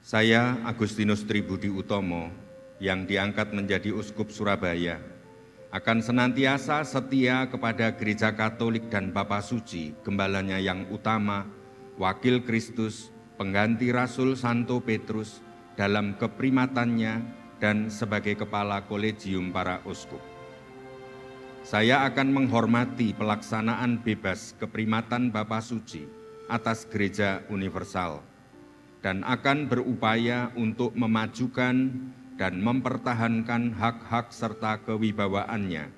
Saya, Agustinus Tribudi Utomo, yang diangkat menjadi Uskup Surabaya, akan senantiasa setia kepada Gereja Katolik dan Bapa Suci, Gembalanya yang utama, Wakil Kristus, pengganti Rasul Santo Petrus, dalam keprimatannya dan sebagai Kepala Kolegium para Uskup. Saya akan menghormati pelaksanaan bebas keprimatan Bapa Suci atas Gereja Universal, dan akan berupaya untuk memajukan dan mempertahankan hak-hak serta kewibawaannya.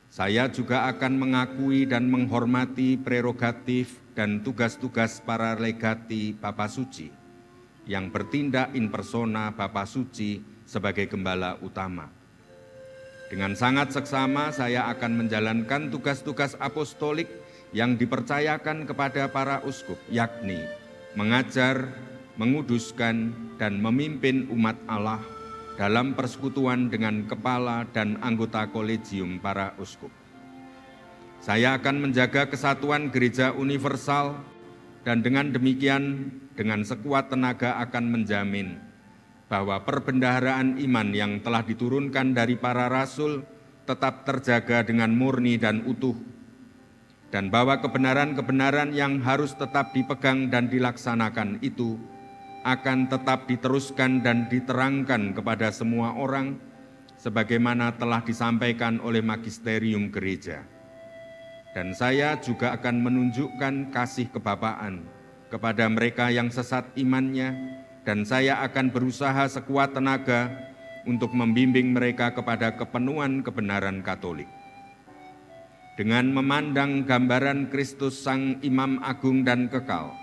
Saya juga akan mengakui dan menghormati prerogatif dan tugas-tugas para legati Bapa Suci yang bertindak in persona Bapa Suci sebagai gembala utama. Dengan sangat seksama saya akan menjalankan tugas-tugas apostolik yang dipercayakan kepada para uskup, yakni mengajar, menguduskan, dan memimpin umat Allah dalam persekutuan dengan kepala dan anggota kolegium para uskup. Saya akan menjaga kesatuan Gereja Universal dan dengan demikian dengan sekuat tenaga akan menjamin bahwa perbendaharaan iman yang telah diturunkan dari para rasul tetap terjaga dengan murni dan utuh, dan bahwa kebenaran-kebenaran yang harus tetap dipegang dan dilaksanakan itu akan tetap diteruskan dan diterangkan kepada semua orang sebagaimana telah disampaikan oleh magisterium gereja. Dan saya juga akan menunjukkan kasih kebapaan kepada mereka yang sesat imannya, dan saya akan berusaha sekuat tenaga untuk membimbing mereka kepada kepenuhan kebenaran Katolik. Dengan memandang gambaran Kristus Sang Imam Agung dan Kekal,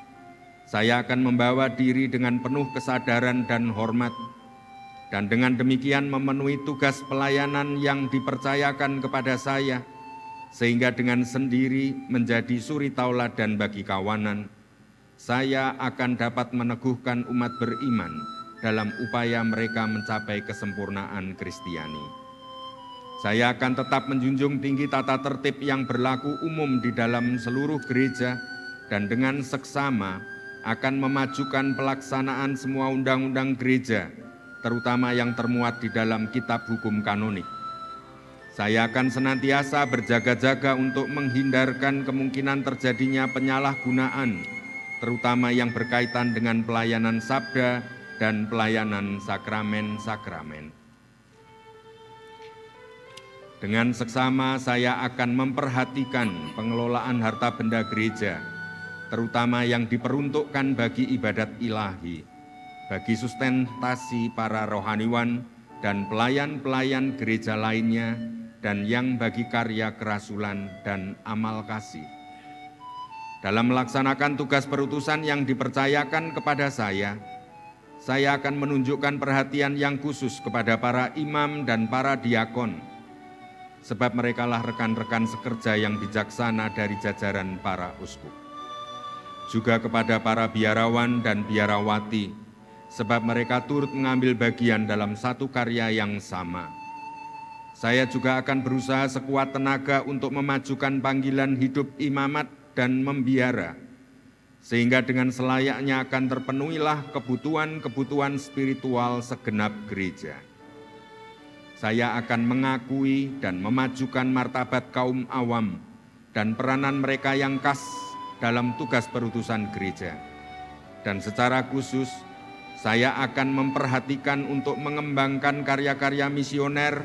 saya akan membawa diri dengan penuh kesadaran dan hormat, dan dengan demikian memenuhi tugas pelayanan yang dipercayakan kepada saya, sehingga dengan sendiri menjadi suri tauladan bagi kawanan. Saya akan dapat meneguhkan umat beriman dalam upaya mereka mencapai kesempurnaan Kristiani. Saya akan tetap menjunjung tinggi tata tertib yang berlaku umum di dalam seluruh gereja dan dengan seksama akan memajukan pelaksanaan semua undang-undang gereja, terutama yang termuat di dalam kitab hukum kanonik. Saya akan senantiasa berjaga-jaga untuk menghindarkan kemungkinan terjadinya penyalahgunaan, terutama yang berkaitan dengan pelayanan sabda dan pelayanan sakramen-sakramen. Dengan seksama saya akan memperhatikan pengelolaan harta benda gereja, terutama yang diperuntukkan bagi ibadat ilahi, bagi sustentasi para rohaniwan dan pelayan-pelayan gereja lainnya, dan yang bagi karya kerasulan dan amal kasih. Dalam melaksanakan tugas perutusan yang dipercayakan kepada saya akan menunjukkan perhatian yang khusus kepada para imam dan para diakon, sebab merekalah rekan-rekan sekerja yang bijaksana dari jajaran para uskup. Juga kepada para biarawan dan biarawati, sebab mereka turut mengambil bagian dalam satu karya yang sama. Saya juga akan berusaha sekuat tenaga untuk memajukan panggilan hidup imamat dan membiara, sehingga dengan selayaknya akan terpenuhilah kebutuhan-kebutuhan spiritual segenap gereja. Saya akan mengakui dan memajukan martabat kaum awam dan peranan mereka yang khas dalam tugas perutusan gereja. Dan secara khusus, saya akan memperhatikan untuk mengembangkan karya-karya misioner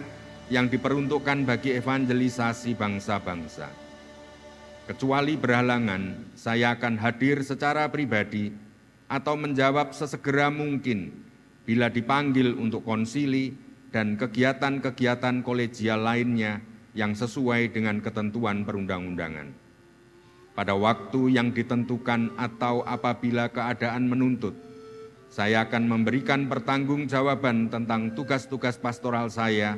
yang diperuntukkan bagi evangelisasi bangsa-bangsa. Kecuali berhalangan, saya akan hadir secara pribadi atau menjawab sesegera mungkin bila dipanggil untuk konsili dan kegiatan-kegiatan kolegial lainnya yang sesuai dengan ketentuan perundang-undangan. Pada waktu yang ditentukan atau apabila keadaan menuntut, saya akan memberikan pertanggungjawaban tentang tugas-tugas pastoral saya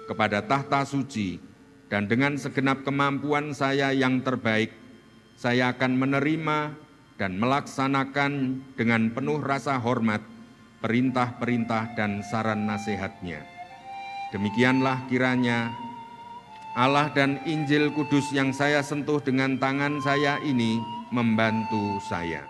kepada tahta suci, dan dengan segenap kemampuan saya yang terbaik, saya akan menerima dan melaksanakan dengan penuh rasa hormat perintah-perintah dan saran nasihatnya. Demikianlah kiranya Allah dan Injil Kudus yang saya sentuh dengan tangan saya ini membantu saya.